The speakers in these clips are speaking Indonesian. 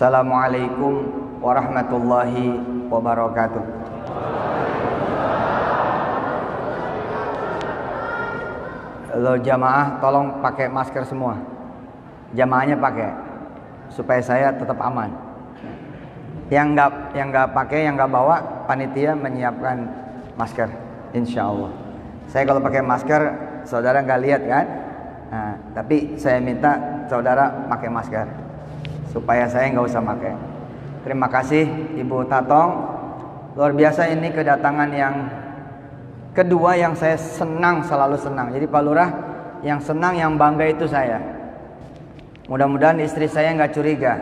Wassalamualaikum warahmatullahi wabarakatuh. Lo jamaah tolong pakai masker semua. Jamaahnya pakai supaya saya tetap aman. Yang nggak pakai, yang nggak bawa, panitia menyiapkan masker, insya Allah. Saya kalau pakai masker, saudara nggak lihat kan? Nah, tapi saya minta saudara pakai masker supaya saya nggak usah pakai. Terima kasih Ibu Tatong. Luar biasa, ini kedatangan yang kedua yang saya senang, selalu senang. Jadi Pak Lurah yang senang, yang bangga itu saya. Mudah-mudahan istri saya nggak curiga.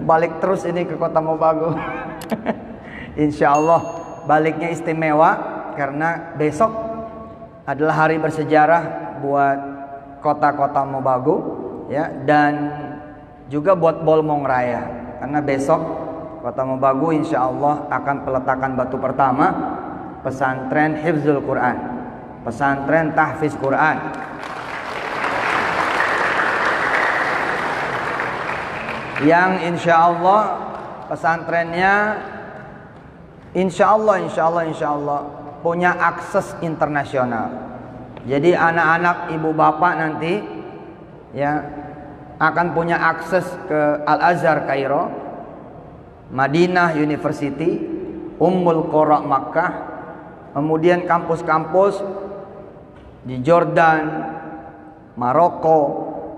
Balik terus ini ke Kota Mobagu. Insya Allah baliknya istimewa karena besok adalah hari bersejarah buat kota-kota Mobagu, ya, dan juga buat Bolmong Raya. Karena besok Kota Mobagu insya Allah akan peletakan batu pertama pesantren Hifzul Quran, pesantren tahfiz Quran. Yang insya Allah pesantrennya insya Allah punya akses internasional. Jadi anak-anak ibu bapak nanti ya akan punya akses ke Al-Azhar Kairo, Madinah University, Ummul Qura Makkah, kemudian kampus-kampus di Jordan, Maroko,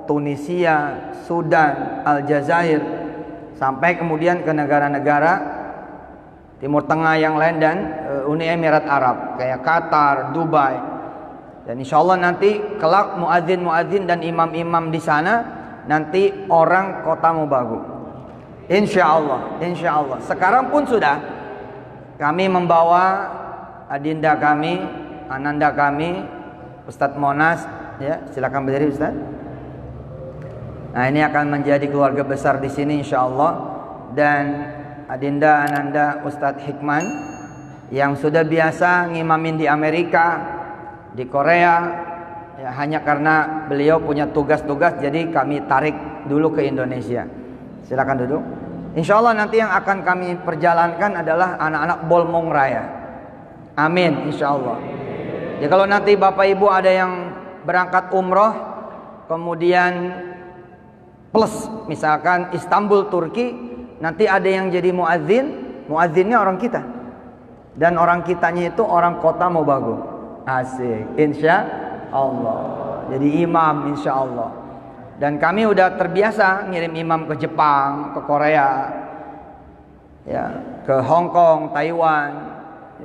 Tunisia, Sudan, Aljazair, sampai kemudian ke negara-negara Timur Tengah yang lain dan Uni Emirat Arab kayak Qatar, Dubai. Dan insya Allah nanti kelak muadzin dan imam-imam di sana nanti orang Kota Mobagu. Insya Allah. Sekarang pun sudah kami membawa adinda kami, ananda kami, Ustadz Monas, ya silakan berdiri Ustadz. Nah, ini akan menjadi keluarga besar di sini insya Allah. Dan adinda ananda Ustadz Hikman yang sudah biasa ngimamin di Amerika, di Korea, ya, hanya karena beliau punya tugas-tugas jadi kami tarik dulu ke Indonesia. Silakan duduk. Insya Allah nanti yang akan kami perjalankan adalah anak-anak Bolmong Raya. Amin, insya Allah. Ya, kalau nanti Bapak Ibu ada yang berangkat umroh kemudian plus misalkan Istanbul Turki, nanti ada yang jadi muadzin, muadzinnya orang kita, dan orang kitanya itu orang Kota Mobagu. Asik, insya Allah. Jadi imam insya Allah. Dan kami udah terbiasa ngirim imam ke Jepang, ke Korea, ya, ke Hong Kong, Taiwan,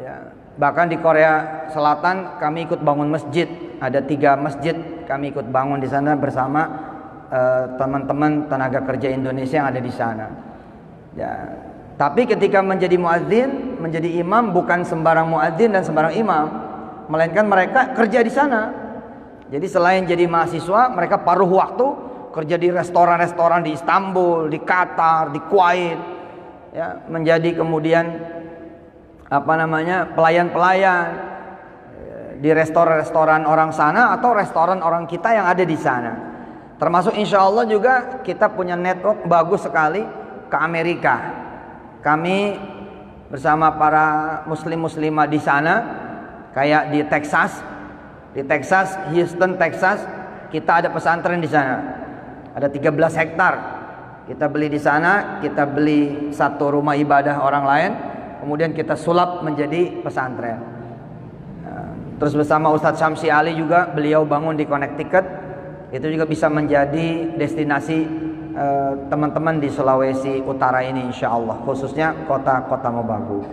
ya. Bahkan di Korea Selatan kami ikut bangun masjid. Ada 3 masjid kami ikut bangun di sana bersama teman-teman tenaga kerja Indonesia yang ada di sana. Ya. Tapi ketika menjadi muadzin, menjadi imam, bukan sembarang muadzin dan sembarang imam, melainkan mereka kerja di sana. Jadi selain jadi mahasiswa, mereka paruh waktu kerja di restoran-restoran di Istanbul, di Qatar, di Kuwait, ya, menjadi kemudian pelayan-pelayan di restoran-restoran orang sana atau restoran orang kita yang ada di sana. Termasuk insya Allah juga kita punya network bagus sekali ke Amerika. Kami bersama para muslim-muslimah di sana, kayak di Texas, Houston, Texas, kita ada pesantren di sana. Ada 13 hektar. Kita beli di sana, kita beli satu rumah ibadah orang lain, kemudian kita sulap menjadi pesantren. Terus bersama Ustadz Syamsi Ali juga, beliau bangun di Connecticut. Itu juga bisa menjadi destinasi teman-teman di Sulawesi Utara ini insya Allah, khususnya kota-kota Mobagu.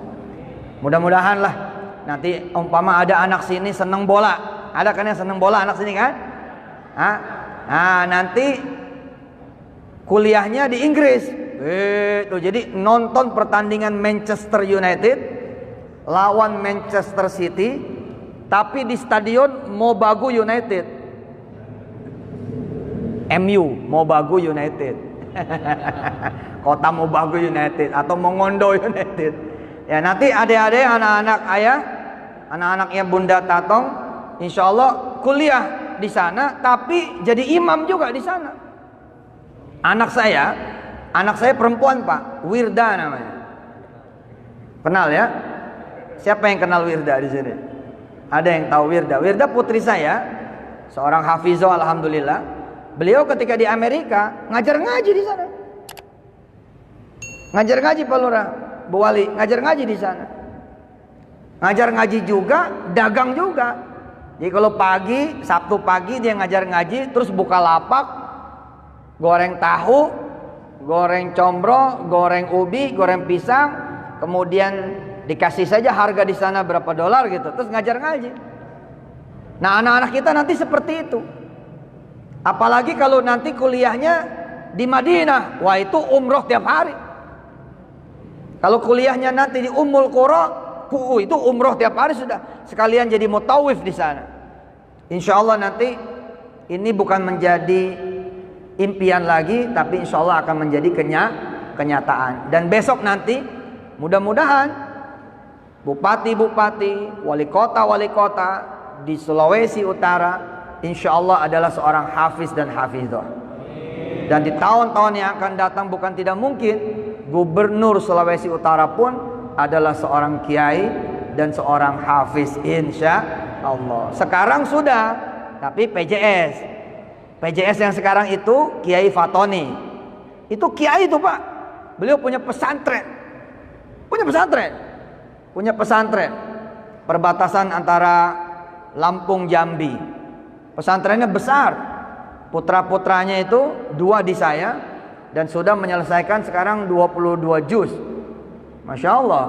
Mudah-mudahan lah nanti umpama ada anak sini seneng bola. Ada kan yang seneng bola anak sini kan? Nah, nanti kuliahnya di Inggris. Jadi nonton pertandingan Manchester United lawan Manchester City, tapi di stadion Mobagu United. MU, Mobagu United. Kota Mobagu United atau Mongondo United. Ya, nanti adik-adik, anak-anak ayah, anak-anaknya Bunda Tatong, insya Allah kuliah di sana, tapi jadi imam juga di sana. Anak saya Anak saya perempuan Pak, Wirda namanya. Kenal ya? Siapa yang kenal Wirda di sini? Ada yang tahu Wirda? Wirda putri saya, seorang hafizoh alhamdulillah. Beliau ketika di Amerika ngajar ngaji di sana. Ngajar ngaji Pak Lurah, Bu Wali, ngajar ngaji di sana. Ngajar ngaji juga, dagang juga. Jadi kalau pagi, Sabtu pagi dia ngajar ngaji, terus buka lapak, goreng tahu, goreng combro, goreng ubi, goreng pisang, kemudian dikasih saja harga di sana berapa dolar gitu, terus ngajar ngaji. Nah, anak-anak kita nanti seperti itu. Apalagi kalau nanti kuliahnya di Madinah, wah itu umroh tiap hari. Kalau kuliahnya nanti di Ummul Qura, itu umroh tiap hari sudah. Sekalian jadi mutawif di sana. Insya Allah nanti ini bukan menjadi impian lagi, tapi insya Allah akan menjadi kenyataan. Dan besok nanti mudah-mudahan bupati-bupati, wali kota di Sulawesi Utara insya Allah adalah seorang hafiz dan hafizah. Dan di tahun-tahun yang akan datang bukan tidak mungkin Gubernur Sulawesi Utara pun adalah seorang kiai dan seorang hafiz insya Allah. Sekarang sudah, tapi PJS yang sekarang itu Kiai Fatoni. Itu kiai itu Pak. Beliau punya pesantren. Punya pesantren. Perbatasan antara Lampung Jambi. Pesantrennya besar. Putra-putranya itu 2 di saya dan sudah menyelesaikan sekarang 22 juz. Masya Allah.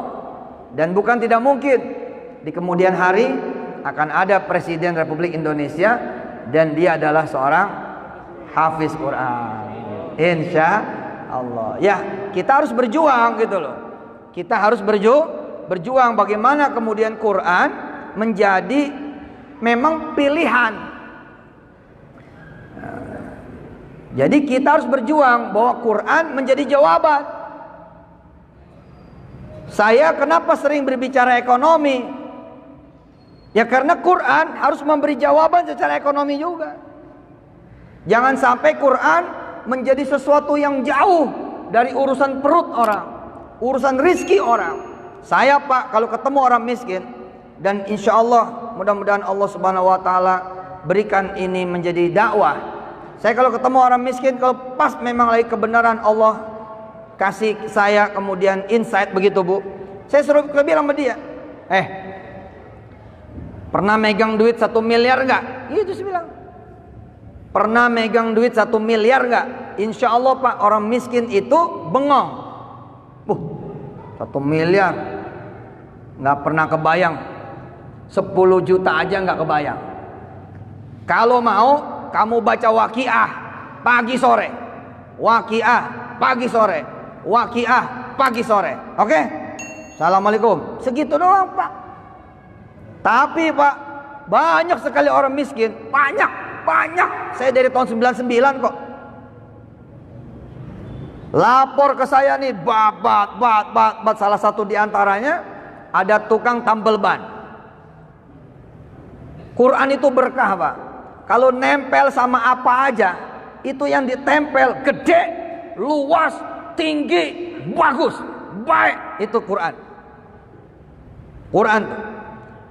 Dan bukan tidak mungkin di kemudian hari akan ada Presiden Republik Indonesia dan dia adalah seorang hafiz Quran. Insya Allah. Ya, kita harus berjuang gitu loh. Kita harus berjuang bagaimana kemudian Quran menjadi memang pilihan. Jadi kita harus berjuang bahwa Quran menjadi jawaban. Saya kenapa sering berbicara ekonomi? Ya karena Quran harus memberi jawaban secara ekonomi juga. Jangan sampai Quran menjadi sesuatu yang jauh dari urusan perut orang, urusan rizki orang. Saya Pak kalau ketemu orang miskin, dan insya Allah mudah-mudahan Allah Subhanahu Wa Taala berikan ini menjadi dakwah. Saya kalau ketemu orang miskin, kalau pas memang lagi kebenaran Allah kasih saya kemudian insight begitu Bu, saya suruh bilang sama dia, pernah megang duit 1 miliar nggak? Itu saya bilang. Pernah megang duit 1 miliar nggak? Insya Allah Pak, orang miskin itu bengong. 1 miliar nggak pernah kebayang. 10 juta aja nggak kebayang. Kalau mau kamu baca Waqiah pagi sore, Waqiah pagi sore, Waqiah pagi sore. Oke? Assalamualaikum. Segitu doang Pak. Tapi Pak, banyak sekali orang miskin. Banyak. Saya dari tahun 99 kok. Lapor ke saya nih, bat. Salah satu diantaranya ada tukang tambal ban. Quran itu berkah Pak. Kalau nempel sama apa aja, itu yang ditempel gede, luas, tinggi, bagus, baik. Itu Quran.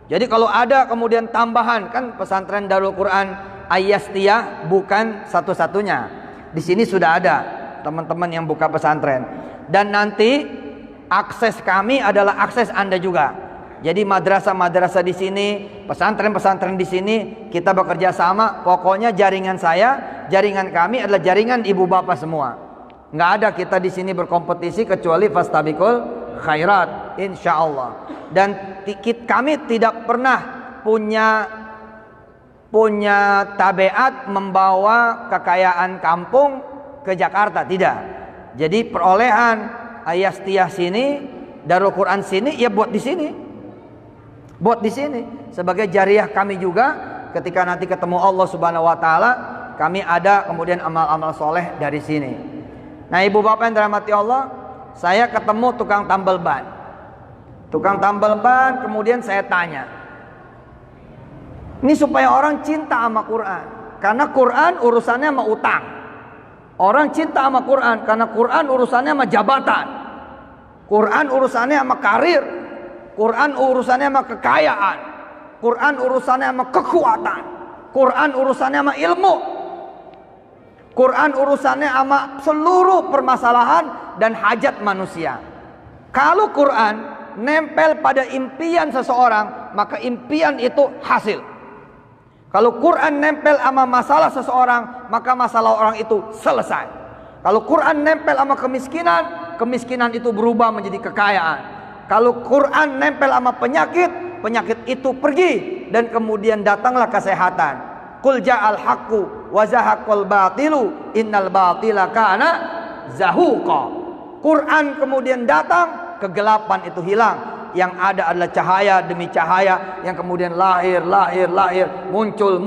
Jadi kalau ada kemudian tambahan, kan pesantren Darul Quran Ayastiyah bukan satu-satunya. Di sini sudah ada teman-teman yang buka pesantren. Dan nanti akses kami adalah akses Anda juga. Jadi madrasah-madrasah di sini, pesantren-pesantren di sini, kita bekerja sama. Pokoknya jaringan saya, jaringan kami adalah jaringan ibu bapak semua. Nggak ada kita di sini berkompetisi kecuali fastabiqul khairat, insya Allah. Dan kami tidak pernah punya tabiat membawa kekayaan kampung ke Jakarta, tidak. Jadi perolehan Ayastiyah sini, Darul Quran sini, ya buat di sini. Buat di sini sebagai jariah kami juga ketika nanti ketemu Allah Subhanahu Wa Taala, kami ada kemudian amal-amal soleh dari sini. Nah ibu bapak yang dirahmati Allah, saya ketemu tukang tambal ban. Kemudian saya tanya, ini supaya orang cinta sama Quran, karena Quran urusannya sama utang. Orang cinta sama Quran karena Quran urusannya sama jabatan, Quran urusannya sama karir, Quran urusannya sama kekayaan, Quran urusannya sama kekuatan, Quran urusannya sama ilmu, Quran urusannya sama seluruh permasalahan dan hajat manusia. Kalau Quran nempel pada impian seseorang, maka impian itu hasil. Kalau Quran nempel sama masalah seseorang, maka masalah orang itu selesai. Kalau Quran nempel sama kemiskinan, kemiskinan itu berubah menjadi kekayaan. Kalau Quran nempel sama penyakit, penyakit itu pergi dan kemudian datanglah kesehatan. Qul ja'al haqqu wa zahaqal batilu innal batila kana zahuqa. Quran kemudian datang, kegelapan itu hilang. Yang ada adalah cahaya demi cahaya yang kemudian lahir, muncul,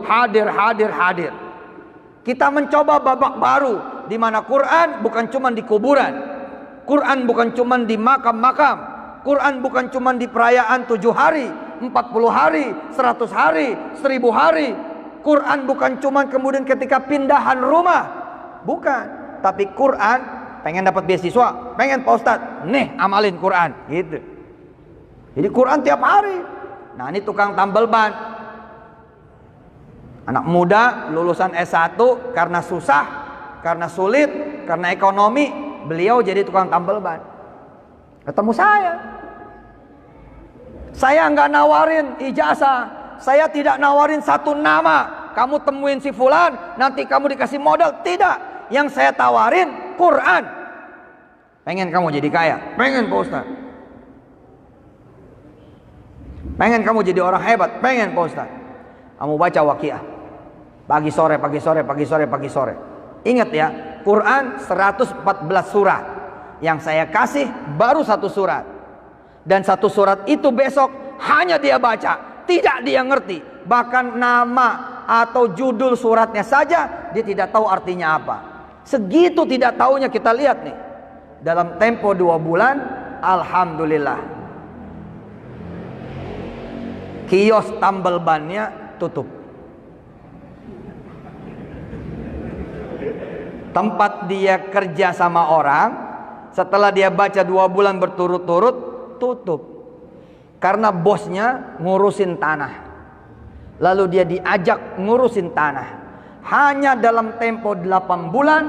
hadir. Kita mencoba babak baru di mana Quran bukan cuma di kuburan, Quran bukan cuma di makam-makam, Quran bukan cuma di perayaan 7 hari, 40 hari, 100 hari, 1000 hari. Quran bukan cuma kemudian ketika pindahan rumah, bukan. Tapi Quran pengen dapat beasiswa, pengen Pak Ustadz, nih amalin Quran, gitu. Jadi Quran tiap hari. Nah ini tukang tambal ban, anak muda lulusan S1 karena susah, karena sulit, karena ekonomi, beliau jadi tukang tambal ban. Ketemu saya nggak nawarin ijazah, saya tidak nawarin satu nama, kamu temuin si fulan, nanti kamu dikasih modal, tidak. Yang saya tawarin Quran. Pengen kamu jadi kaya? Pengen Pak Ustaz. Pengen kamu jadi orang hebat? Pengen Pak Ustaz. Kamu baca Waqiah pagi sore. Ingat ya, Quran 114 surat. Yang saya kasih baru 1 surat. Dan 1 surat itu besok hanya dia baca, tidak dia ngerti. Bahkan nama atau judul suratnya saja dia tidak tahu artinya apa. Segitu tidak taunya. Kita lihat nih, dalam tempo 2 bulan, alhamdulillah, kios tambal bannya tutup, tempat dia kerja sama orang, setelah dia baca 2 bulan berturut-turut, tutup. Karena bosnya ngurusin tanah, lalu dia diajak ngurusin tanah. Hanya dalam tempo 8 bulan,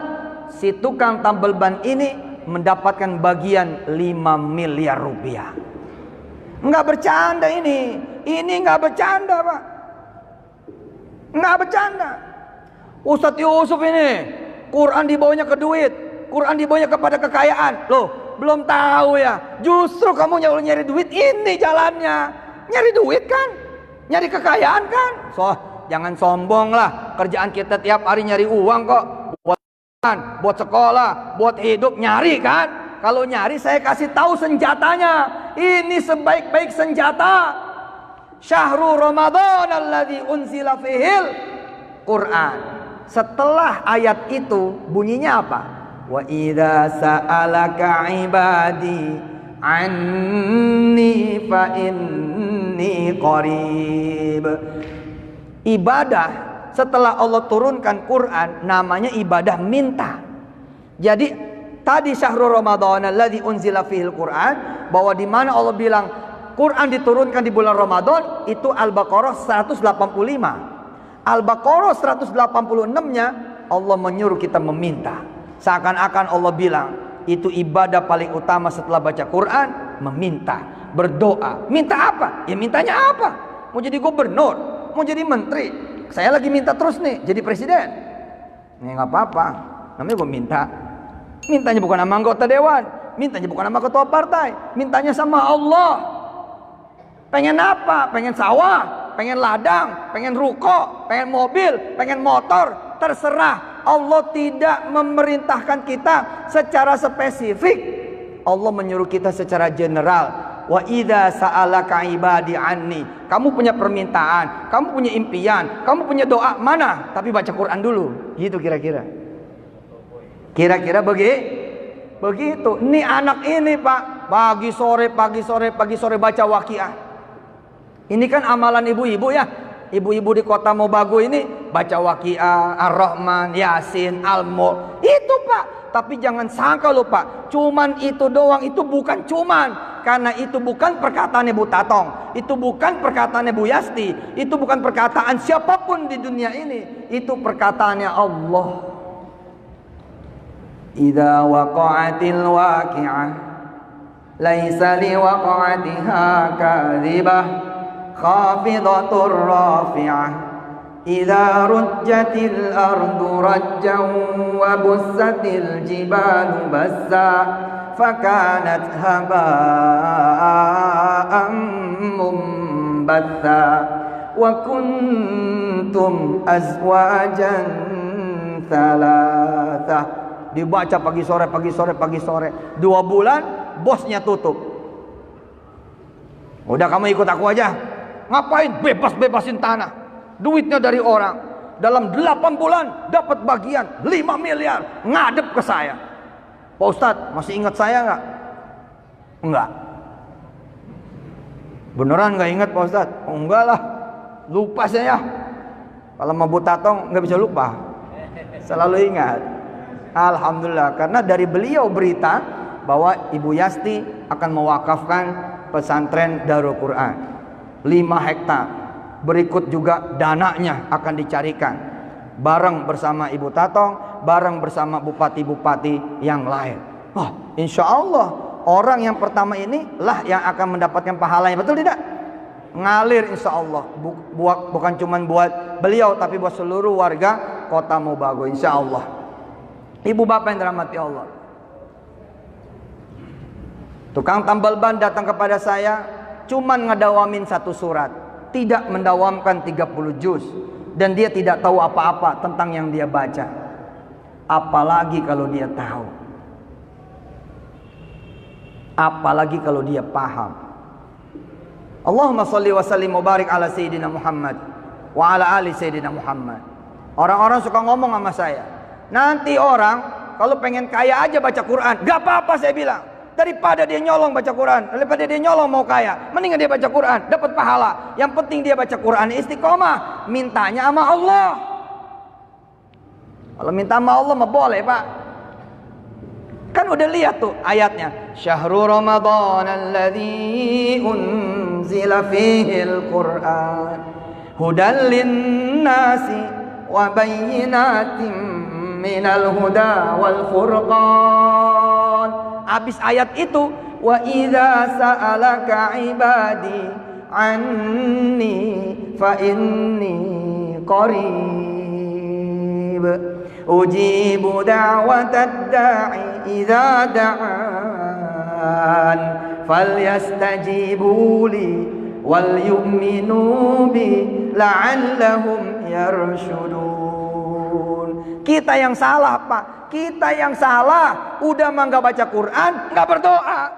si tukang tambal ban ini mendapatkan bagian 5 miliar rupiah. Enggak bercanda ini enggak bercanda Pak, enggak bercanda. Ustadz Yusuf ini Quran dibawanya ke duit, Quran dibawanya kepada kekayaan. Loh, belum tahu ya, justru kamu nyari duit, ini jalannya. Nyari duit kan, nyari kekayaan kan. Jangan sombong lah, kerjaan kita tiap hari nyari uang kok, buat sekolah, buat hidup, nyari kan. Kalau nyari saya kasih tahu senjatanya. Ini sebaik-baik senjata. Syahrul Ramadan alladzi unzila fihil Quran. Setelah ayat itu bunyinya apa? Wa idza sa'alaka ibadi anni fa inni qarib. Ibadah setelah Allah turunkan Quran namanya ibadah minta. Jadi tadi syahrul Ramadan alladzi unzila fihil Quran, bahwa di mana Allah bilang Quran diturunkan di bulan Ramadan, itu Al-Baqarah 185. Al-Baqarah 186-nya Allah menyuruh kita meminta. Seakan-akan Allah bilang itu ibadah paling utama setelah baca Quran, meminta, berdoa. Minta apa? Ya mintanya apa? Mau jadi gubernur, mau jadi menteri. Saya lagi minta terus nih jadi presiden. Ini nggak apa-apa, namanya gue minta. Mintanya bukan sama anggota dewan, mintanya bukan sama ketua partai, mintanya sama Allah. Pengen apa? Pengen sawah, pengen ladang, pengen ruko, pengen mobil, pengen motor, terserah. Allah tidak memerintahkan kita secara spesifik. Allah menyuruh kita secara general. Wa idza sa'alaka ibadi anni. Kamu punya permintaan, kamu punya impian, kamu punya doa, mana? Tapi baca Quran dulu. Gitu kira-kira. Kira-kira begitu. Ini anak ini Pak, pagi sore baca Waqiah. Ini kan amalan ibu-ibu ya. Ibu-ibu di kota Mobagu ini baca Waqiah, Ar-Rahman, Yasin, Al-Mulk. Itu Pak. Tapi jangan sangka loh Pak, cuman itu doang. Itu bukan cuman. Karena itu bukan perkataan Bu Tatong, itu bukan perkataan Bu Yasti, itu bukan perkataan siapapun di dunia ini. Itu perkataannya Allah. Idza waqa'atil waqi'ah laisa liwaqa'atiha kadhibah khafidatur rafi'ah idza rujjatil ardu rajjan wa bussatil jibalu bassa fakanat haba'an mumbatha wa kuntum azwajan thalatha. Dibaca pagi sore, pagi sore, pagi sore. 2 bulan bosnya tutup. Udah kamu ikut aku aja. Ngapain? Bebas-bebasin tanah. Duitnya dari orang. Dalam 8 bulan dapat bagian 5 miliar. Ngadep ke saya. Pak Ustadz, masih ingat saya nggak? Enggak. Beneran nggak ingat Pak Ustadz? Oh, enggak lah. Lupa saya. Kalau mau Bu Tatong nggak bisa lupa. Selalu ingat. Alhamdulillah, karena dari beliau berita bahwa Ibu Yasti akan mewakafkan pesantren Darul Quran 5 hektar. Berikut juga dananya akan dicarikan bareng bersama Ibu Tatong, bareng bersama bupati-bupati yang lain. Wah, insya Allah orang yang pertama ini lah yang akan mendapatkan pahalanya. Betul tidak? Ngalir insya Allah. Bukan cuma buat beliau, tapi buat seluruh warga Kota Mobagu insya Allah. Ibu bapak yang dirahmati Allah, tukang tambal ban datang kepada saya, cuman ngedawamin 1 surat, tidak mendawamkan 30 juz, dan dia tidak tahu apa-apa tentang yang dia baca. Apalagi kalau dia tahu, apalagi kalau dia paham. Allahumma sholli wa sallim wa barik ala Sayyidina Muhammad wa ala ali Sayyidina Muhammad. Orang-orang suka ngomong sama saya, nanti orang kalau pengen kaya aja baca Quran. Gak apa-apa saya bilang. Daripada dia nyolong baca Quran, daripada dia nyolong mau kaya, mendingan dia baca Quran, dapat pahala. Yang penting dia baca Quran istiqomah, mintanya sama Allah. Kalau minta sama Allah mah boleh Pak. Kan udah lihat tuh ayatnya. Syahrul Ramadan alladzi unzila fihil Quran hudan linnasi wa bayyinatin minal huda wal furqan. Habis ayat itu, wa idza sa'alaka ibadi anni fa inni qarib ujibu da'watad da'i idza da'an falyastajibu li wal yu'minu bi la'allahum yarshudun. Kita yang salah Pak, kita yang salah. Udah mah nggak baca Quran, nggak berdoa.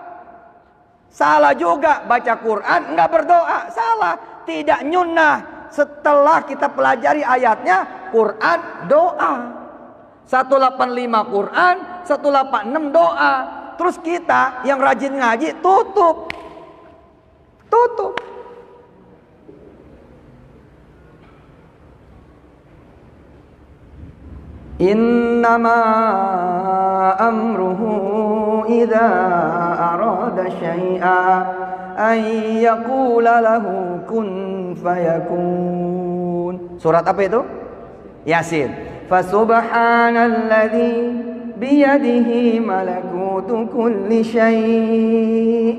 Salah juga baca Quran, nggak berdoa. Salah, tidak nyunnah. Setelah kita pelajari ayatnya, Quran doa. 185 Quran, 186 doa. Terus kita yang rajin ngaji tutup. Innama amruhu idza arada syai'an an yaqula lahu kun fayakun. Surat apa itu? Yasin. Fasubhanalladzi biyadihi malakutu kulli syai'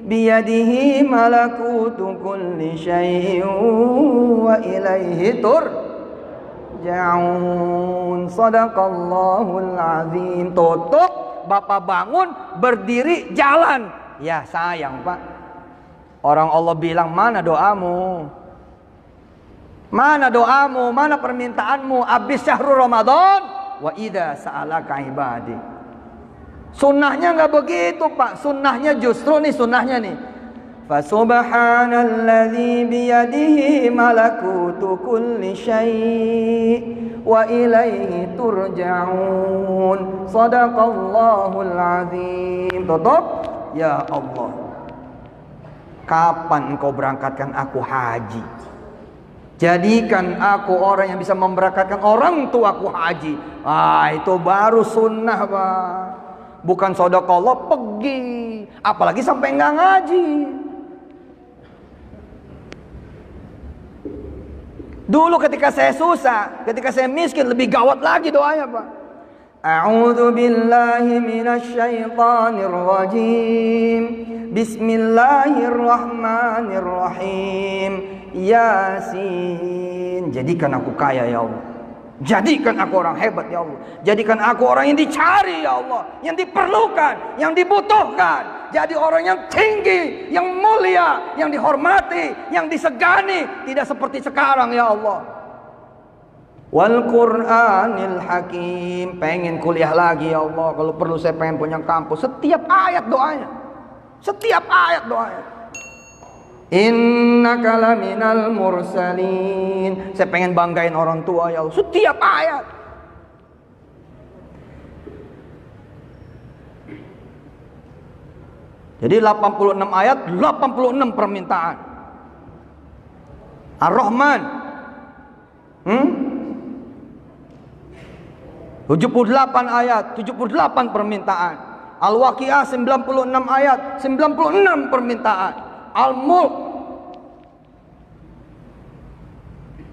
biyadihi malakutu kulli syai'in wa ilaihi turja'un. Sadaqallahul azim. Tutup, Bapak bangun, berdiri, jalan. Ya sayang Pak, orang Allah bilang mana doamu? Mana doamu? Mana permintaanmu? Abis syahrul Ramadan, wa idza sa'alaka ibadi. Sunnahnya nggak begitu Pak. Sunnahnya justru nih, sunnahnya nih. Fasubhanalladzi biyadihi malakutu kulli syai' wa ilaihi turja'un. Sadaqallahul azim. Tutup. Ya Allah, kapan engkau berangkatkan aku haji? Jadikan aku orang yang bisa memberangkatkan orang tuaku haji. Itu baru sunnah, Pak. Bukan sedekah pergi, apalagi sampai nggak ngaji. Dulu ketika saya susah, ketika saya miskin, lebih gawat lagi doanya, Pak. A'udzu billahi minasyaitonir rajim. Bismillahirrahmanirrahim. Yasin. Jadikan aku kaya ya Allah. Jadikan aku orang hebat ya Allah. Jadikan aku orang yang dicari ya Allah, yang diperlukan, yang dibutuhkan. Jadi orang yang tinggi, yang mulia, yang dihormati, yang disegani, tidak seperti sekarang ya Allah. Wal Qur'anil Hakim. Pengen kuliah lagi ya Allah. Kalau perlu saya pengen punya kampus. Setiap ayat doanya. Setiap ayat doanya. Innaka laminal mursalin. Saya pengen banggain orang tua ya Allah. Setiap ayat. Jadi 86 ayat, 86 permintaan. Ar-Rahman 78 ayat, 78 permintaan. Al-Waqiah 96 ayat, 96 permintaan. Al-Mulk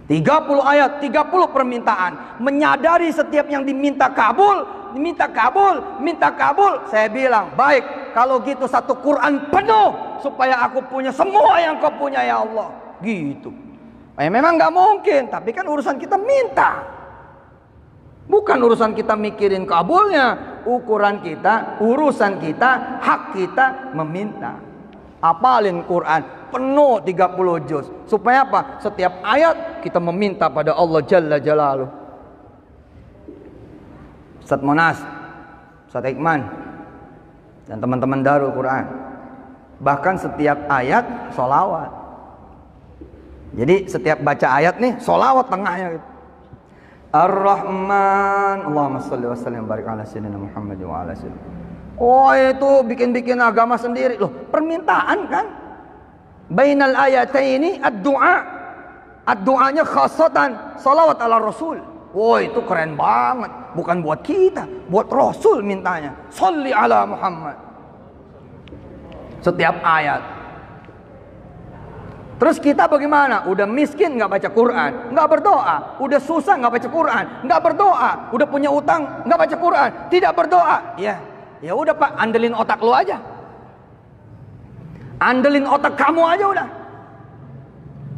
30 ayat, 30 permintaan. Menyadari setiap yang diminta kabul, diminta kabul, minta kabul. Saya bilang, baik, kalau gitu satu Quran penuh supaya aku punya semua yang kau punya ya Allah. Gitu. Memang nggak mungkin, tapi kan urusan kita minta. Bukan urusan kita mikirin kabulnya. Urusan kita, hak kita meminta. Apalin Quran penuh 30 juz. Supaya apa? Setiap ayat kita meminta pada Allah Jalla Jalaluh. Ustaz Monas, Ustaz Iqman, dan teman-teman Darul Quran. Bahkan setiap ayat sholawat. Jadi setiap baca ayat nih sholawat tengahnya gitu. Ar-Rahman, Allahumma sholli wa sallim barik ala sayyidina Muhammad wa ala sayyidina. Oh, itu bikin-bikin agama sendiri loh. Permintaan kan? Bainal ayataini ad-du'a. Ad-du'anya khasatan salawat ala Rasul. Oh, itu keren banget. Bukan buat kita, buat Rasul mintanya. Sholli ala Muhammad. Setiap ayat. Terus kita bagaimana? Udah miskin nggak baca Quran, nggak berdoa. Udah susah nggak baca Quran, nggak berdoa. Udah punya utang nggak baca Quran, tidak berdoa. Ya udah Pak, andelin otak lu aja. Andelin otak kamu aja udah.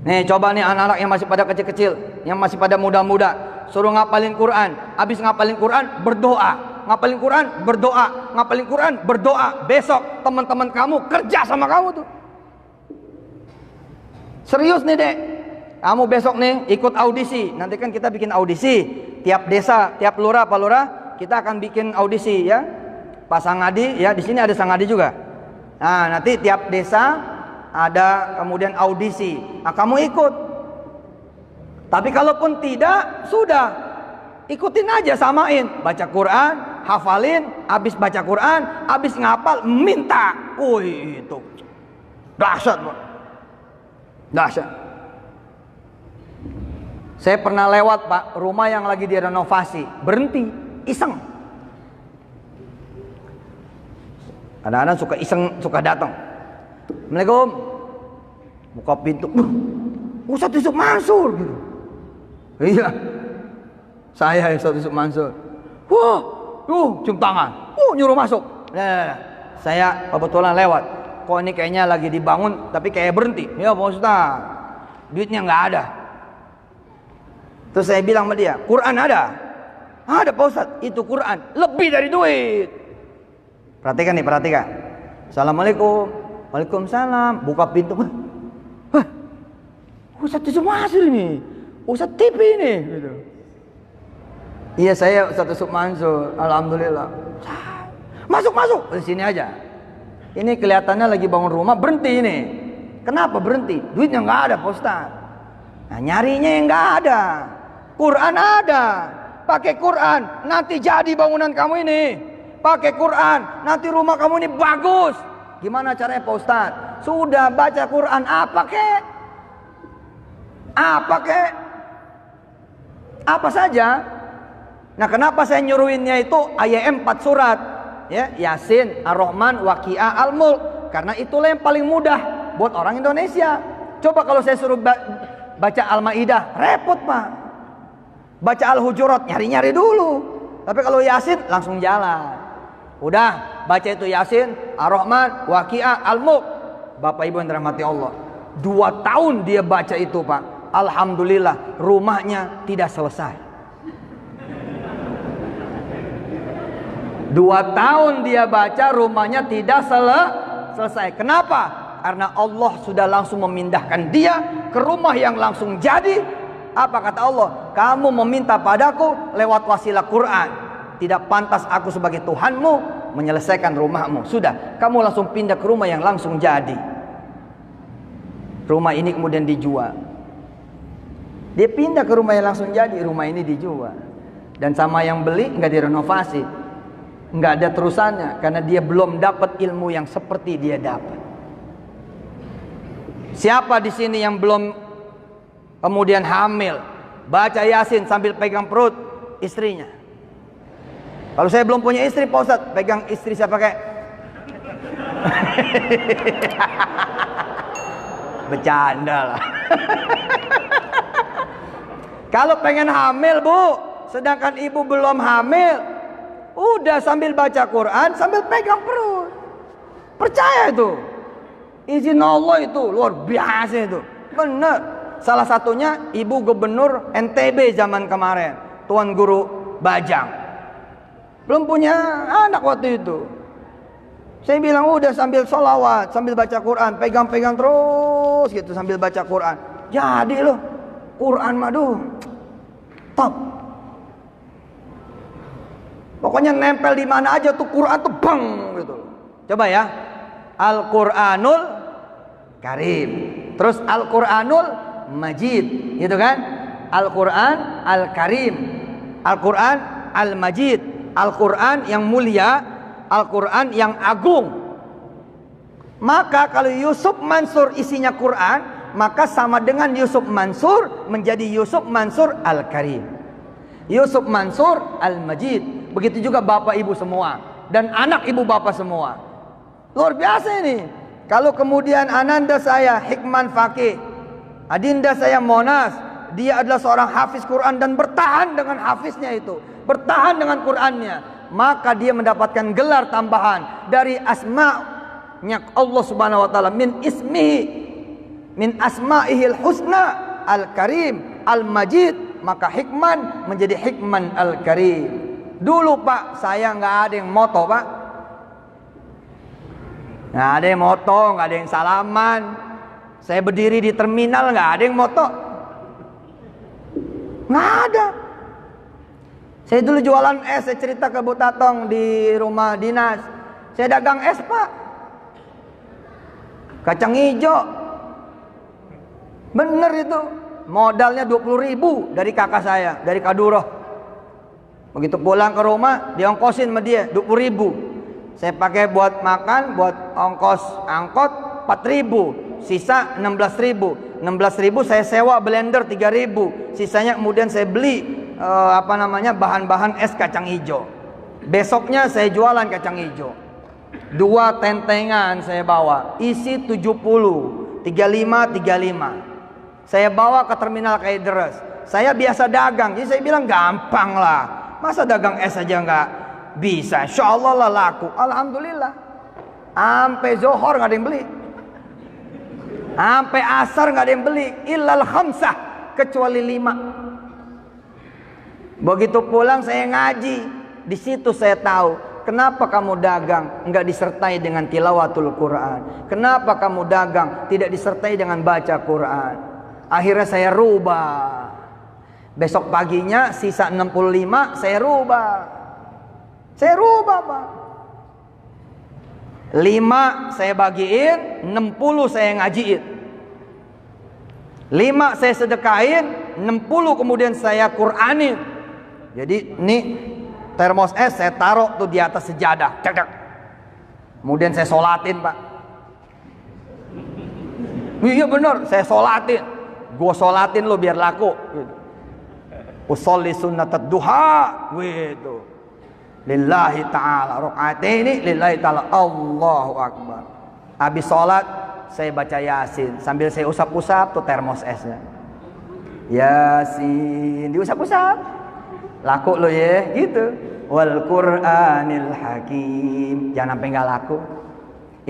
Nih coba nih anak-anak yang masih pada kecil-kecil, yang masih pada muda-muda, suruh ngapalin Quran. Habis ngapalin Quran, berdoa. Ngapalin Quran, berdoa. Ngapalin Quran, berdoa. Besok teman-teman kamu kerja sama kamu tuh. Serius nih Dek. Kamu besok nih ikut audisi. Nanti kan kita bikin audisi. Tiap desa, tiap lurah, Pak Lurah, kita akan bikin audisi ya. Pak Sangadi ya, di sini ada Sangadi juga. Nah, nanti tiap desa ada kemudian audisi. Nah, kamu ikut. Tapi kalaupun tidak, sudah ikutin aja, samain. Baca Quran, hafalin, habis baca Quran, habis ngapal, minta. Wih, itu dahsyat, Pak. Dahsyat. Saya pernah lewat Pak, rumah yang lagi direnovasi, berhenti, iseng. Kadang-kadang suka iseng, suka datang. Assalamualaikum. Buka pintu. Ustaz Yusuf Mansur gitu. Iya. Saya Ustaz Yusuf Mansur. Wah, cium tangan. Nyuruh masuk. Nah, saya kebetulan lewat. Kok ini kayaknya lagi dibangun tapi kayak berhenti. Ya Pak Ustaz, duitnya nggak ada. Terus saya bilang sama dia, Quran ada? Ada Pak Ustaz, itu Quran lebih dari duit. Perhatikan nih, perhatikan. Assalamualaikum. Waalaikumsalam. Buka pintu. Hah, Ustaz Yusuf Mansur ini, Ustaz TV ini gitu. Iya saya Ustaz Yusuf Mansur. Alhamdulillah. Masuk di sini aja. Ini kelihatannya lagi bangun rumah, berhenti ini. Kenapa berhenti? Duitnya nggak ada Pak Ustaz. Nah, nyarinya yang nggak ada. Quran ada. Pakai Quran, nanti jadi bangunan kamu ini. Pakai Quran, nanti rumah kamu ini bagus. Gimana caranya Pak Ustaz? Sudah baca Quran apa kek? Apa kek? Apa saja. Nah, kenapa saya nyuruhinnya itu IAM 4 surat? Ya, Yasin, Ar-Rahman, Waqiah, Al-Mulk. Karena itulah yang paling mudah buat orang Indonesia. Coba kalau saya suruh baca Al-Maidah, repot Pak. Baca Al-Hujurat, nyari-nyari dulu. Tapi kalau Yasin langsung jalan. Udah, baca itu Yasin, Ar-Rahman, Waqiah, Al-Mulk. Bapak Ibu yang dirahmati Allah, 2 tahun dia baca itu Pak. Alhamdulillah, rumahnya tidak selesai. 2 tahun dia baca, rumahnya tidak selesai. Kenapa? Karena Allah sudah langsung memindahkan dia ke rumah yang langsung jadi. Apa kata Allah? Kamu meminta padaku lewat wasilah Quran. Tidak pantas aku sebagai Tuhanmu menyelesaikan rumahmu. Sudah, kamu langsung pindah ke rumah yang langsung jadi. Rumah ini kemudian dijual. Dia pindah ke rumah yang langsung jadi, rumah ini dijual. Dan sama yang beli nggak direnovasi, nggak ada terusannya, karena dia belum dapat ilmu yang seperti dia dapat. Siapa di sini yang belum kemudian hamil, baca Yasin sambil pegang perut istrinya? Kalau saya belum punya istri, Pak Ustadz, pegang istri saya pakai. Bercanda lah. Kalau pengen hamil Bu, sedangkan ibu belum hamil, udah sambil baca Quran, sambil pegang perut. Percaya itu. Izin Allah itu luar biasa itu. Benar. Salah satunya Ibu Gubernur NTB zaman kemarin, Tuan Guru Bajang. Belum punya anak waktu itu. Saya bilang udah sambil sholawat, sambil baca Quran, pegang-pegang terus gitu sambil baca Quran. Jadi loh, Quran maduh, top. Pokoknya nempel di mana aja tuh Quran tuh bang gitu. Coba ya, Al-Quranul Karim, terus Al-Quranul Majid, gitu kan? Al-Quran Al-Karim, Al-Quran Al-Majid, Al-Quran yang mulia, Al-Quran yang agung. Maka kalau Yusuf Mansur isinya Quran, maka sama dengan Yusuf Mansur menjadi Yusuf Mansur Al-Karim, Yusuf Mansur Al-Majid. Begitu juga bapak ibu semua dan anak ibu bapak semua. Luar biasa ini. Kalau kemudian ananda saya Hikman Fakih, adinda saya Monas, dia adalah seorang hafiz Quran dan bertahan dengan hafiznya itu, bertahan dengan Qurannya, maka dia mendapatkan gelar tambahan dari asma'nya Allah Subhanahu wa taala, min ismihi, min asma'ihil husna Al-Karim Al-Majid. Maka Hikman menjadi Hikman Al-Karim. Dulu Pak, saya nggak ada yang moto Pak, nggak ada yang moto, nggak ada yang salaman. Saya berdiri di terminal nggak ada yang moto, nggak ada. Saya dulu jualan es, saya cerita ke Bu Tatong di rumah dinas. Saya dagang es Pak, kacang hijau, bener itu. Modalnya 20.000 dari kakak saya, dari Kaduroh. Begitu pulang ke rumah, diongkosin sama dia 20.000. Saya pakai buat makan, buat ongkos angkot 4.000, sisa 16.000. 16.000 saya sewa blender 3.000. Sisanya kemudian saya beli bahan-bahan es kacang hijau. Besoknya saya jualan kacang hijau. 2 tentengan saya bawa, isi 70, 35. Saya bawa ke terminal Kaideres. Saya biasa dagang, jadi saya bilang gampang lah. Masa dagang es aja nggak bisa? Insya Allah lah laku. Alhamdulillah. Sampai Zohor nggak ada yang beli. Sampai asar nggak ada yang beli. Illal khamsah, kecuali 5. Begitu pulang saya ngaji. Di situ saya tahu kenapa kamu dagang nggak disertai dengan tilawatul Quran. Kenapa kamu dagang tidak disertai dengan baca Quran. Akhirnya saya rubah. Besok paginya sisa 65 saya rubah. Saya rubah Pak. 5 saya bagiin, 60 saya ngajiin. 5 saya sedekahin, 60 kemudian saya Quranin. Jadi ini termos es saya taruh tuh di atas sejadah. Kemudian saya sholatin Pak. Iya benar, saya sholatin. Gua sholatin lo biar laku gitu. Usolli sunnatad duha gitu. Lillahi ta'ala rakaataini lillahi ta'ala Allahu akbar. Habis sholat saya baca Yasin sambil saya usap-usap tuh termos esnya. Yasin diusap-usap. Laku lo ya gitu. Wal Qur'anil Hakim. Jangan sampai enggak laku.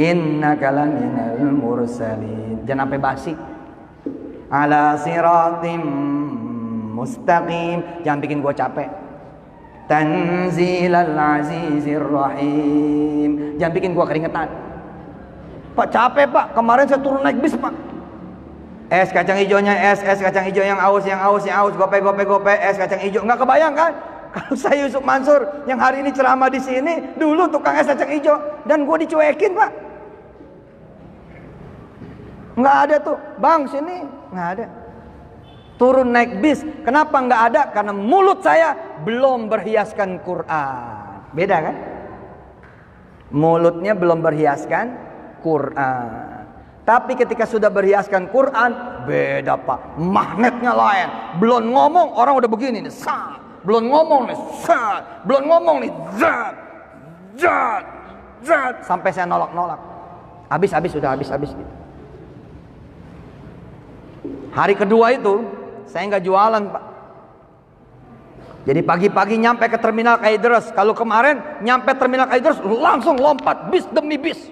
Innaka laminal mursalin. Jangan sampai basi. Ala siratim mustaqim. Jangan bikin gua capek. Tanzilal azizir rahim. Jangan bikin gua keringetan. Pak capek pak, kemarin saya turun naik bis pak. Es kacang hijaunya es kacang hijau yang aus, gope, es kacang hijau. Nggak kebayang kan? Kalau saya Yusuf Mansur yang hari ini ceramah di sini, dulu tukang es kacang hijau dan gue dicuekin pak. Nggak ada tuh, bang sini nggak ada. Turun naik bis, kenapa nggak ada? Karena mulut saya belum berhiaskan Quran. Beda kan? Mulutnya belum berhiaskan Quran. Tapi ketika sudah berhiaskan Quran, beda pak. Magnetnya lain. Belum ngomong orang udah begini nih. Sat. Belum ngomong nih. Sat. Belum ngomong nih. Zat. Zat. Zat. Sampai saya nolak-nolak. Habis gitu. Hari kedua itu saya nggak jualan pak. Jadi pagi-pagi nyampe ke terminal Kalideres. Kalau kemarin nyampe terminal Kalideres langsung lompat bis demi bis.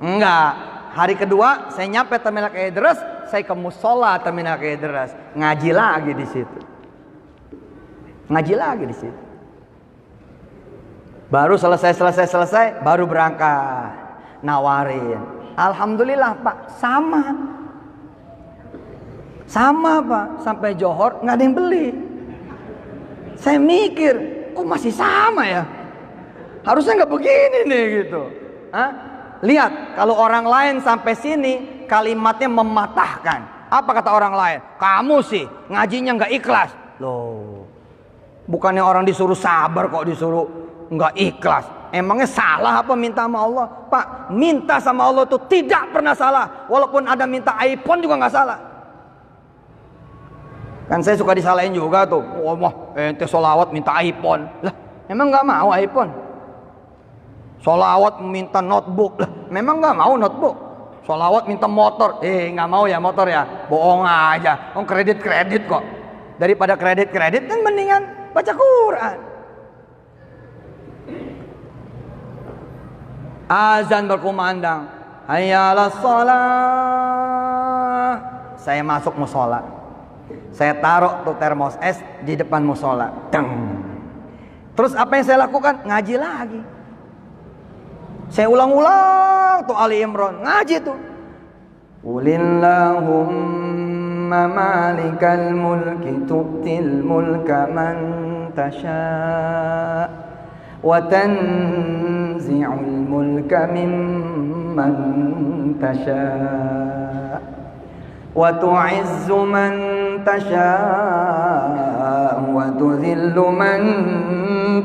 Enggak. Hari kedua saya nyampe terminal Kalideres, saya ke musola terminal Kalideres, ngaji lagi di situ. Baru selesai baru berangkat. Nawarin. Alhamdulillah Pak, sama Pak, sampai Johor nggak ada yang beli. Saya mikir, kok masih sama ya? Harusnya nggak begini nih gitu. Hah? Lihat, kalau orang lain sampai sini kalimatnya mematahkan. Apa kata orang lain? Kamu sih ngajinya nggak ikhlas. Loh, bukannya orang disuruh sabar kok disuruh nggak ikhlas. Emangnya salah apa minta sama Allah? Pak, minta sama Allah itu tidak pernah salah. Walaupun ada minta iPhone juga nggak salah. Kan saya suka disalahin juga tuh. Oh mah ente sholawat minta iPhone. Lah, emang nggak mau iPhone? Sholawat minta notebook lah, memang nggak mau notebook. Sholawat minta motor, nggak mau ya motor ya, bohong aja. Kredit kok. Daripada kredit kan mendingan baca Quran. Azan berkumandang, hayyalas shalah. Saya masuk musola. Saya taruh tuh termos es di depan musola. Terus apa yang saya lakukan? Ngaji lagi. Saya ulang-ulang tuh Ali Imran, ngaji tuh. Qulillahumma malikal mulki tu'til mulka man tasha' wa tanzi'ul mulka mimman tasha' wa tu'izzu man tasha' wa tudhillu man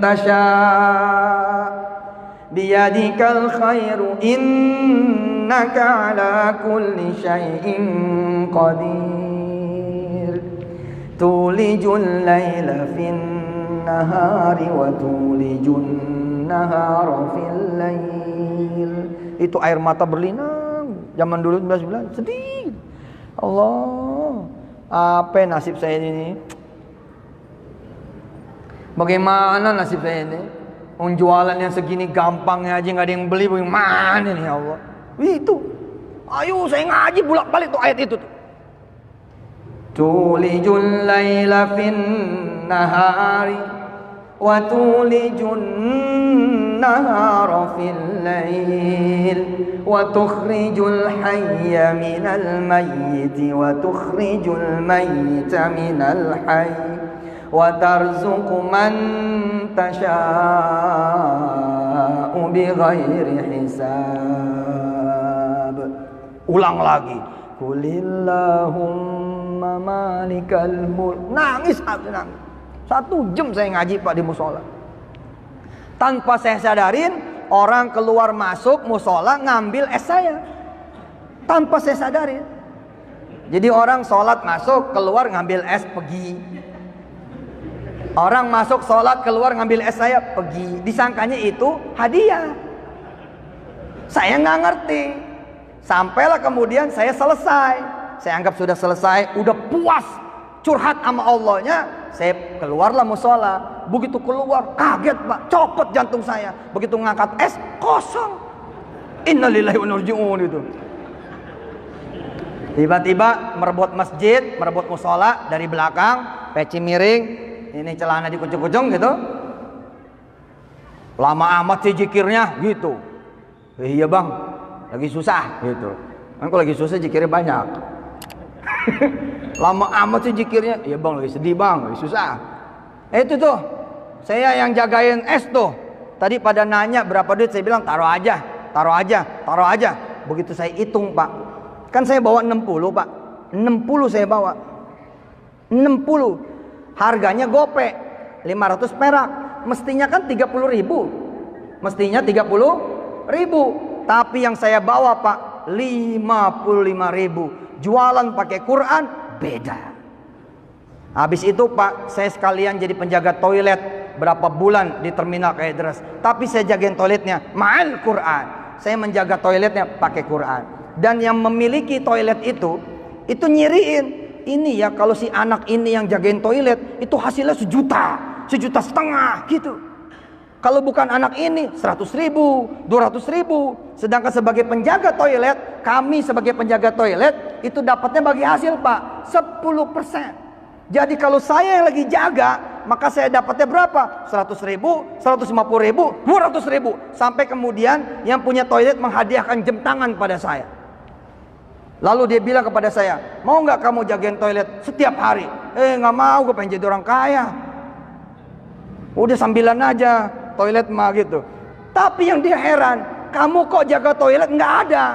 tasha' biyadikal khairu innaka ala kulli syai'in qadir tulijul laila fin nahari wa tulijun nahara fil lail. Itu air mata berlinang zaman dulu 19 sedih. Allah, apa nasib saya ini? Bagaimana nasib saya ini? Jualan yang segini gampangnya aja nggak ada yang beli, bagaimana nih ya Allah? Itu, ayo saya ngaji bolak-balik tuh ayat itu tuh. Tulijul laila fin nahari wa tulijun nahara fil lail wa tukhrijul hayya minal mayyiti wa tukhrijul mayyita minal hayy wa tarzuqu man tasha'u bighairi hisab. Ulang lagi. Qulillahumma malikal mulk. Nangis. 1 jam saya ngaji Pak di musola. Tanpa saya sadarin, orang keluar masuk musola ngambil es saya. Tanpa saya sadarin. Jadi orang sholat masuk, keluar ngambil es pergi. Orang masuk sholat, keluar ngambil es saya pergi. Disangkanya itu hadiah. Saya nggak ngerti. Sampailah kemudian saya selesai. Saya anggap sudah selesai, udah puas curhat sama Allahnya. Saya keluarlah musola. Begitu keluar, kaget Pak, copot jantung saya. Begitu ngangkat es, kosong. Innalillahi wa inna ilaihi raji'un itu. Tiba-tiba merebut masjid, merebut musola dari belakang, peci miring, ini celana dikucung-kucung gitu. Lama amat sih zikirnya gitu. Iya bang, lagi susah gitu. Kan kalau lagi susah zikirnya banyak. Lama amat sih zikirnya. Iya bang, lagi sedih bang, lagi susah. Itu tuh, saya yang jagain es tuh. Tadi pada nanya berapa duit, saya bilang taruh aja, taruh aja, taruh aja. Begitu saya hitung Pak, kan saya bawa 60 Pak, 60 saya bawa, 60. Harganya gope, 500 perak. Mestinya kan 30.000, mestinya 30.000. Tapi yang saya bawa Pak, 55.000. Jualan pakai Quran beda. Habis itu Pak, saya sekalian jadi penjaga toilet berapa bulan di terminal Kaideras. Tapi saya jagain toiletnya ma'al Quran. Saya menjaga toiletnya pakai Quran. Dan yang memiliki toilet itu nyiriin. Ini ya, kalau si anak ini yang jagain toilet, itu hasilnya 1,5 juta gitu. Kalau bukan anak ini 100.000, 200.000. Sedangkan sebagai penjaga toilet, kami sebagai penjaga toilet itu dapatnya bagi hasil Pak 10%. Jadi kalau saya yang lagi jaga, maka saya dapatnya berapa? 100.000, 150.000, 200.000. Sampai kemudian yang punya toilet menghadiahkan jam tangan pada saya. Lalu dia bilang kepada saya, mau nggak kamu jagain toilet setiap hari? Nggak mau, gue pengen jadi orang kaya. Udah sambilan aja toilet mah gitu. Tapi yang dia heran, kamu kok jaga toilet? Nggak ada.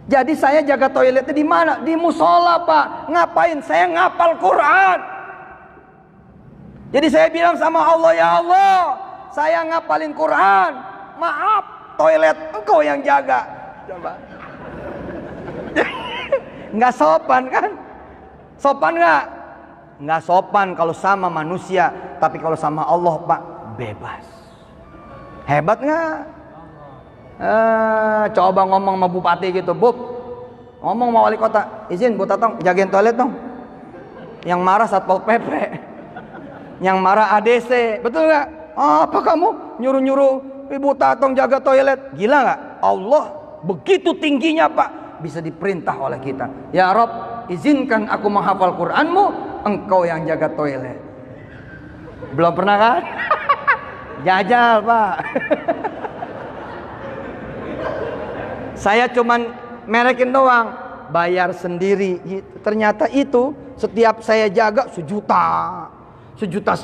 Jadi saya jaga toiletnya di mana? Di musola Pak. Ngapain? Saya ngapal Quran. Jadi saya bilang sama Allah, ya Allah, saya ngapalin Quran. Maaf, toilet engkau yang jaga. Coba. Nggak sopan kan? Sopan nggak? Nggak sopan kalau sama manusia. Tapi kalau sama Allah Pak, bebas. Hebat nggak? Coba ngomong sama bupati gitu, Bub, ngomong sama wali kota, izin Bu Tatong jagain toilet dong. Yang marah Satpol PP, yang marah ADC, betul nggak? Apa kamu nyuruh-nyuruh Ibu Tatong jaga toilet? Gila nggak? Allah begitu tingginya Pak, bisa diperintah oleh kita. Ya Rob, izinkan aku menghafal Quranmu, engkau yang jaga toilet. Belum pernah kan? Jajal Pak. Saya cuman merekin doang, bayar sendiri. Ternyata itu setiap saya jaga 1 juta, 1,5 juta.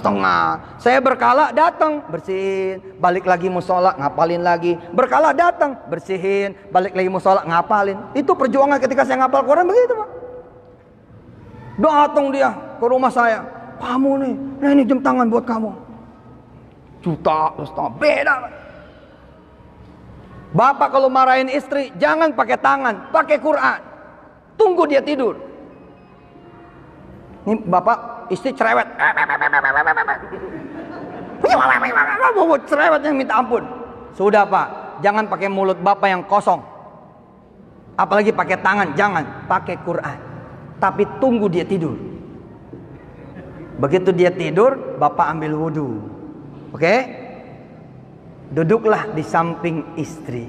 Saya berkala datang bersihin, balik lagi musola ngapalin lagi. Berkala datang bersihin, balik lagi musola ngapalin. Itu perjuangan ketika saya ngapal Quran begitu Pak. Datang dia ke rumah saya, kamu nih, nah ini jam tangan buat kamu. 1,5 juta, beda Pak. Bapak kalau marahin istri, jangan pakai tangan, pakai Quran. Tunggu dia tidur. Ini bapak istri cerewet. Cerewet yang minta ampun. Sudah Pak, jangan pakai mulut bapak yang kosong. Apalagi pakai tangan, jangan. Pakai Quran. Tapi tunggu dia tidur. Begitu dia tidur, bapak ambil wudhu. Oke? Duduklah di samping istri.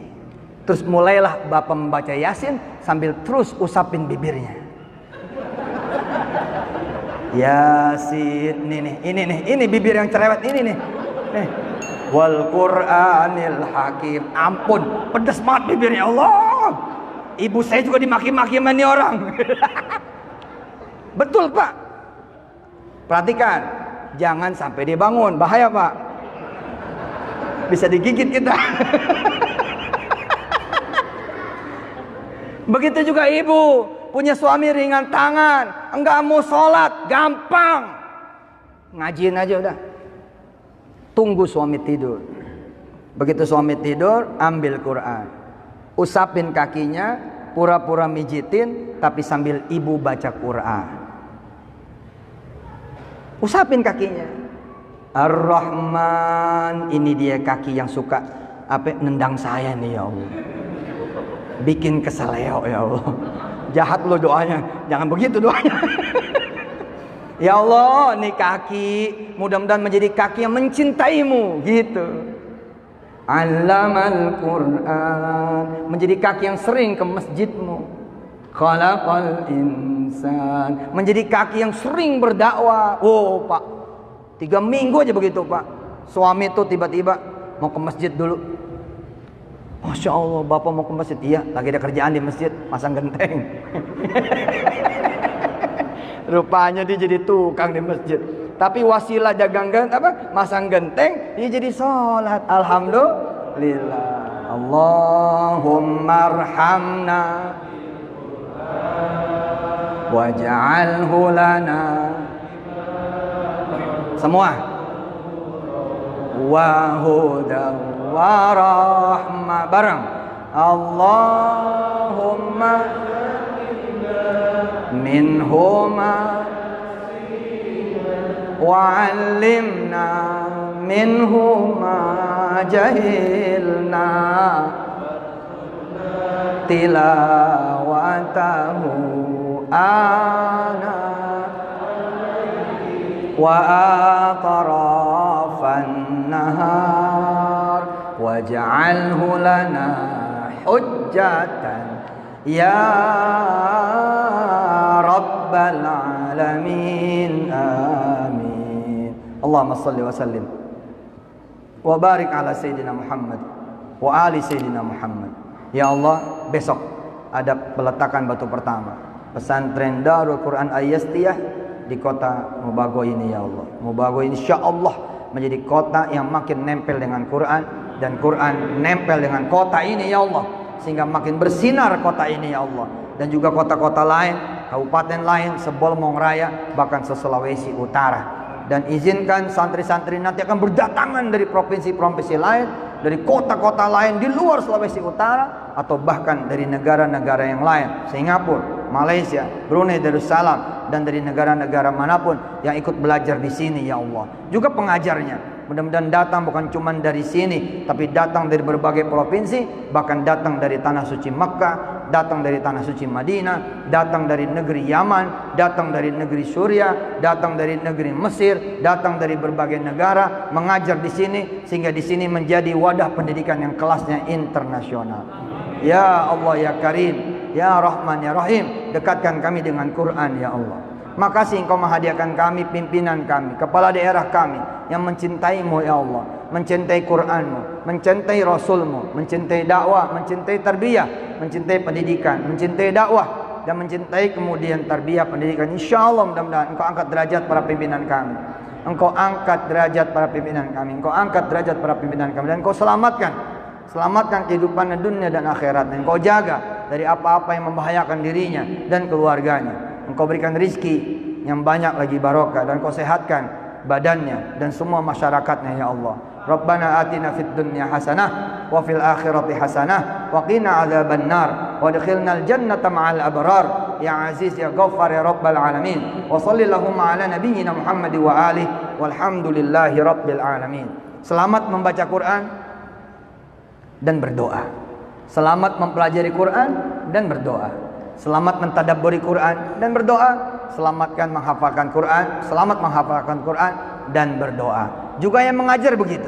Terus mulailah bapak membaca Yasin sambil terus usapin bibirnya. Yasin, ini bibir yang cerewet ini nih. Wal Qur'anil Hakim. Ampun, pedas banget bibirnya Allah. Ibu saya juga dimaki-maki sama ini orang. Betul Pak. Perhatikan, jangan sampai dia bangun, bahaya Pak. Bisa digigit kita. Begitu juga ibu punya suami ringan tangan, enggak mau sholat, gampang, ngajiin aja udah. Tunggu suami tidur. Begitu suami tidur, ambil Quran, usapin kakinya, pura-pura mijitin tapi sambil ibu baca Quran. Usapin kakinya. Ar-Rahman, ini dia kaki yang suka nendang saya nih ya Allah. Bikin keseleo ya Allah. Jahat lo doanya, jangan begitu doanya. Ya Allah, nih kaki mudah-mudahan menjadi kaki yang mencintaimu gitu. Allamal Quran, menjadi kaki yang sering ke masjidmu. Khalaqal insan, menjadi kaki yang sering berdakwah. Oh Pak, 3 minggu aja begitu Pak. Suami tuh tiba-tiba mau ke masjid dulu. Masya Allah, Bapak mau ke masjid. Iya, lagi ada kerjaan di masjid, masang genteng. Rupanya dia jadi tukang di masjid. Tapi wasilah dagang masang genteng, dia jadi sholat. Alhamdulillah. Allahumma arhamna waj'alhu lana. Semua. Wa hudan wa rahmah bareng. Allahumma minhuma wa'allimna minhuma jahilna tilawatahu ana wa atrafan nahar waj'alhu lana hujjatan ya rabbal alamin. Amin. Allahumma salli wa sallim wa barik ala Sayyidina Muhammad wa ali Sayyidina Muhammad. Ya Allah, besok ada peletakan batu pertama pesantren Darul Quran Al-Yastiyah di kota Mubago ini ya Allah. Mubago insyaallah menjadi kota yang makin nempel dengan Quran, dan Quran nempel dengan kota ini ya Allah, sehingga makin bersinar kota ini ya Allah. Dan juga kota-kota lain, kabupaten lain, seBolmong Raya, bahkan se-Sulawesi Utara. Dan izinkan santri-santri nanti akan berdatangan dari provinsi-provinsi lain, dari kota-kota lain di luar Sulawesi Utara, atau bahkan dari negara-negara yang lain, Singapura, Malaysia, Brunei Darussalam, dan dari negara-negara manapun yang ikut belajar di sini ya Allah. Juga pengajarnya, mudah-mudahan datang bukan cuma dari sini, tapi datang dari berbagai provinsi, bahkan datang dari tanah suci Makkah, datang dari tanah suci Madinah, datang dari negeri Yaman, datang dari negeri Suriah, datang dari negeri Mesir, datang dari berbagai negara mengajar di sini, sehingga di sini menjadi wadah pendidikan yang kelasnya internasional. Ya Allah ya Karim, ya Rahman ya Rahim, dekatkan kami dengan Quran ya Allah. Makasih Engkau menghadiahkan kami, pimpinan kami, kepala daerah kami yang mencintaimu ya Allah, mencintai Quranmu, mencintai Rasulmu, mencintai dakwah, mencintai tarbiyah, mencintai pendidikan, mencintai dakwah, dan mencintai kemudian tarbiyah pendidikan. InsyaAllah mudah-mudahan Engkau angkat derajat para pimpinan kami, Engkau angkat derajat para pimpinan kami, Engkau angkat derajat para pimpinan kami, dan Engkau selamatkan kehidupan dunia dan akhirat. Engkau jaga dari apa-apa yang membahayakan dirinya dan keluarganya. Engkau berikan rizki yang banyak lagi barokah, dan Engkau sehatkan badannya dan semua masyarakatnya ya Allah. Rabbana atina fid dunya hasanah wa fil akhirati hasanah wa qina adzabannar wa adkhilnal jannata ma'al abrar ya aziz ya ghaffar ya rabbal alamin. Wa sallallahu ala nabiyyina Muhammad wa alihi walhamdulillahi rabbil alamin. Selamat membaca Quran dan berdoa. Selamat mempelajari Quran dan berdoa. Selamat mentadabburi Quran dan berdoa. Selamatkan menghafalkan Quran, selamat menghafalkan Quran dan berdoa. Juga yang mengajar begitu.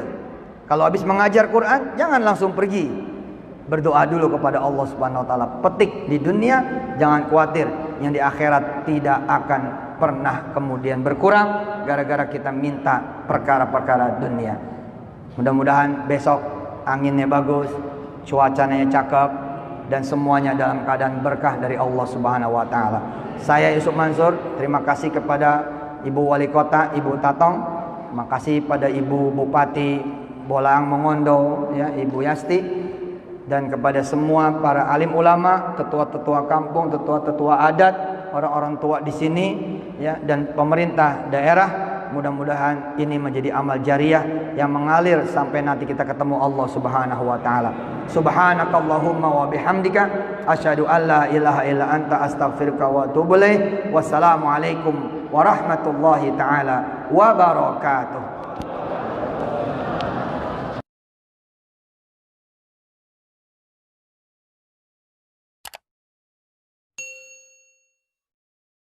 Kalau habis mengajar Quran, jangan langsung pergi. Berdoa dulu kepada Allah Subhanahu wa taala. Petik di dunia, jangan khawatir, yang di akhirat tidak akan pernah kemudian berkurang gara-gara kita minta perkara-perkara dunia. Mudah-mudahan besok anginnya bagus, cuacanya cakep, dan semuanya dalam keadaan berkah dari Allah Subhanahu wa taala. Saya Yusuf Mansur, terima kasih kepada Ibu Wali Kota, Ibu Tatong, terima kasih pada Ibu Bupati Bolaang Mongondo, ya, Ibu Yasti, dan kepada semua para alim ulama, tetua-tetua kampung, tetua-tetua adat, orang-orang tua di sini, ya, dan pemerintah daerah, Mudah-mudahan ini menjadi amal jariah yang mengalir sampai nanti kita ketemu Allah Subhanahu wa taala. Subhanakallahumma wa bihamdika asyhadu an la ilaha illa anta astaghfiruka wa atubu ilaik. Wassalamualaikum warahmatullahi taala wabarakatuh.